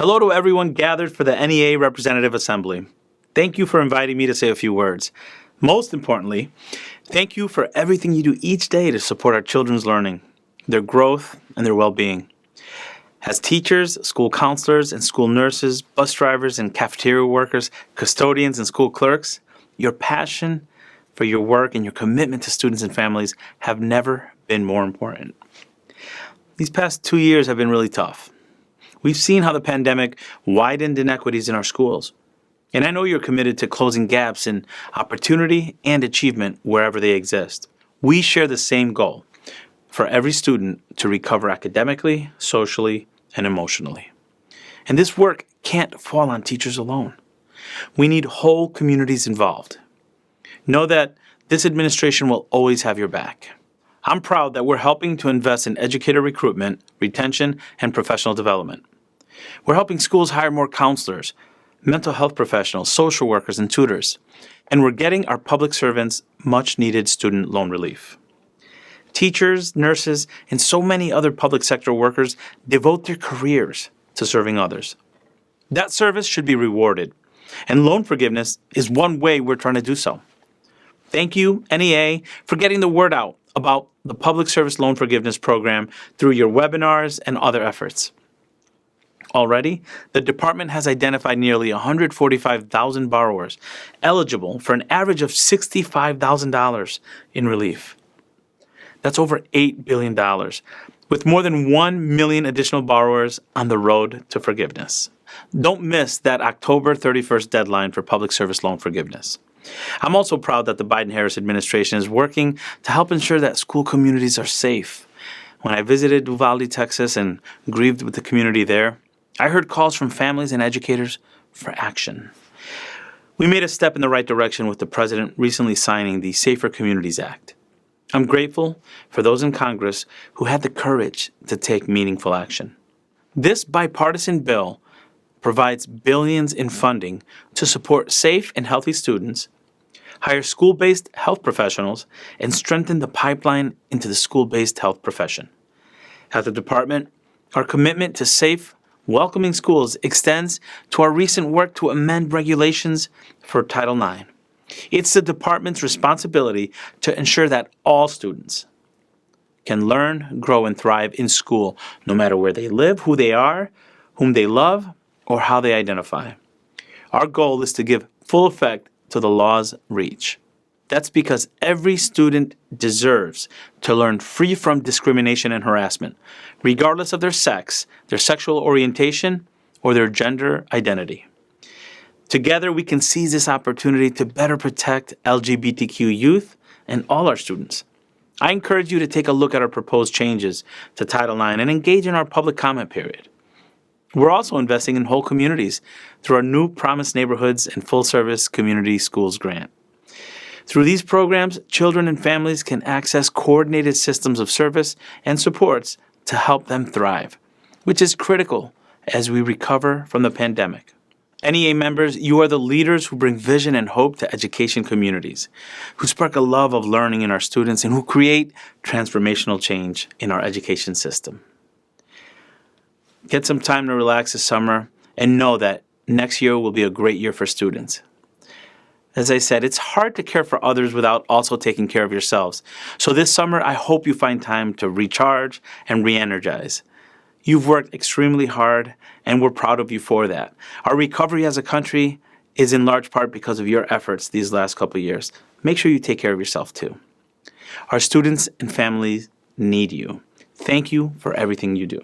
Hello to everyone gathered for the NEA Representative Assembly. Thank you for inviting me to say a few words. Most importantly, thank you for everything you do each day to support our children's learning, their growth, and their well-being. As teachers, school counselors, and school nurses, bus drivers and cafeteria workers, custodians and school clerks, your passion for your work and your commitment to students and families have never been more important. These past 2 years have been really tough. We've seen how the pandemic widened inequities in our schools. And I know you're committed to closing gaps in opportunity and achievement wherever they exist. We share the same goal, for every student to recover academically, socially, and emotionally. And this work can't fall on teachers alone. We need whole communities involved. Know that this administration will always have your back. I'm proud that we're helping to invest in educator recruitment, retention, and professional development. We're helping schools hire more counselors, mental health professionals, social workers, and tutors. And we're getting our public servants much-needed student loan relief. Teachers, nurses, and so many other public sector workers devote their careers to serving others. That service should be rewarded, and loan forgiveness is one way we're trying to do so. Thank you, NEA, for getting the word out about the Public Service Loan Forgiveness Program through your webinars and other efforts. Already, the department has identified nearly 145,000 borrowers eligible for an average of $65,000 in relief. That's over $8 billion, with more than 1 million additional borrowers on the road to forgiveness. Don't miss that October 31st deadline for public service loan forgiveness. I'm also proud that the Biden-Harris administration is working to help ensure that school communities are safe. When I visited Uvalde, Texas, and grieved with the community there, I heard calls from families and educators for action. We made a step in the right direction with the president recently signing the Safer Communities Act. I'm grateful for those in Congress who had the courage to take meaningful action. This bipartisan bill provides billions in funding to support safe and healthy students, hire school-based health professionals, and strengthen the pipeline into the school-based health profession. At the department, our commitment to safe, welcoming schools extends to our recent work to amend regulations for Title IX. It's the department's responsibility to ensure that all students can learn, grow, and thrive in school, no matter where they live, who they are, whom they love, or how they identify. Our goal is to give full effect to the law's reach. That's because every student deserves to learn free from discrimination and harassment, regardless of their sex, their sexual orientation, or their gender identity. Together, we can seize this opportunity to better protect LGBTQ youth and all our students. I encourage you to take a look at our proposed changes to Title IX and engage in our public comment period. We're also investing in whole communities through our new Promise Neighborhoods and Full-Service Community Schools grant. Through these programs, children and families can access coordinated systems of service and supports to help them thrive, which is critical as we recover from the pandemic. NEA members, you are the leaders who bring vision and hope to education communities, who spark a love of learning in our students, and who create transformational change in our education system. Get some time to relax this summer and know that next year will be a great year for students. As I said, it's hard to care for others without also taking care of yourselves. So this summer, I hope you find time to recharge and re-energize. You've worked extremely hard, and we're proud of you for that. Our recovery as a country is in large part because of your efforts these last couple of years. Make sure you take care of yourself too. Our students and families need you. Thank you for everything you do.